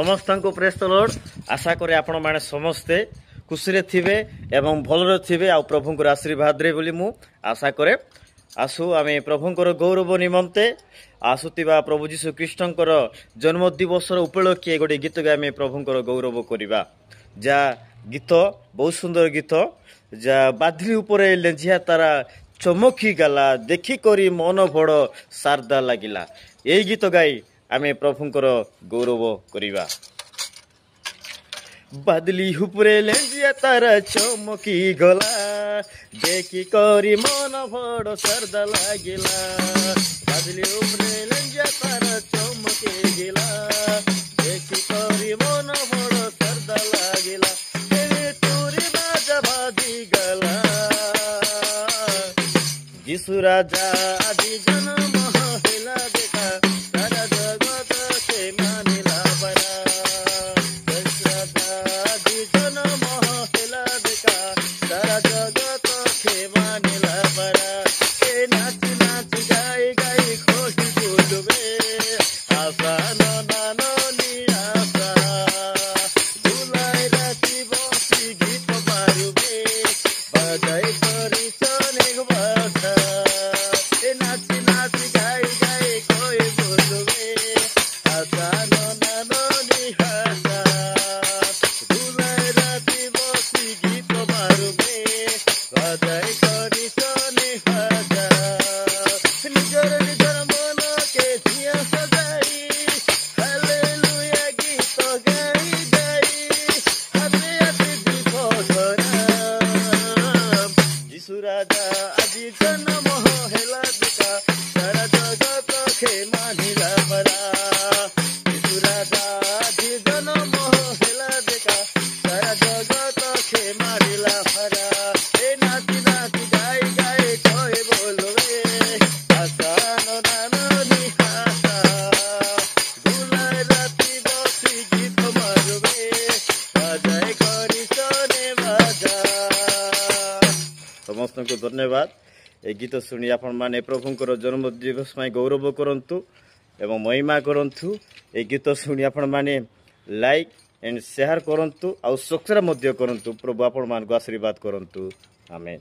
समस्त को praise the Lord. आशा करे आपण माने समस्ते खुशी रे थिबे एवं भलरे थिबे आ प्रभुंकर आशीर्वाद रे बोली मु आशा करे। आसु आमे प्रभुंकर गौरव निमंते आसुतिबा प्रभु जीशु कृष्णंकर जन्म दिवस उपलक्षे गोटे गीत गाय आमे प्रभुंकर गौरव करिबा। जा गीत बहुत सुंदर गीत जा बादली उपरे लेंझिया तारा चमकी गला देखी करी मन बड़ शारदा लागिला। यही गीत गाई आमे प्रभुंकर गौरव करिबा। बादली उपरे लेंजिया तारा चमकी गला देखी करी मन बड़ शारदा लागिला। बादली उपरे लेंजिया तारा चमकी गला देखी करी मन बड़ शारदा लागिला। तोरी बाजा बाजी गला यीशु राजा आदि जन्म होला देखा सारा जगत के मानिला बरा। राजा आदि जन्म होला देखा सारा जगत के मानिला बरा। ए नाच नाच गाई गाई खुशी बोलबे आशा नानो निराशा भुलाई राती बसी गीत मारुबे बजाई करी चने बाधा। ए नाच नाच गाई गाई कोई बोलबे आशा नानो निराशा भुलाई राती बसी गीत मारुबे बजाई करी चने बाधा। निजर निजर मन के झिया सजाई हालेलुया गीत गाई गाई हाथे हाथे दीप धरा। यीशु राजा आदि जन्म होला देखा सारा जगत के मानिला बरा। यीशु राजा आदि जन्म होला देखा सारा जगत के मानिला बरा। ए नाच नाच गाई गाई कोई बोलबे आशा नानो निहाशा भुलाई राती बसी गीत मारुबे बजाई करी चने बाजा। समस्त को धन्यवाद। ए गीत शुणी आपण माने प्रभुंकर जन्म दिवस में गौरव करंतु एवं महिमा करंतु। ए गीत शुणी आपण माने लाइक एंड शेयर करंतु आ सब्सक्राइब मध्य करंतु। प्रभु आपण मान को आशीर्वाद करंतु। आमेन।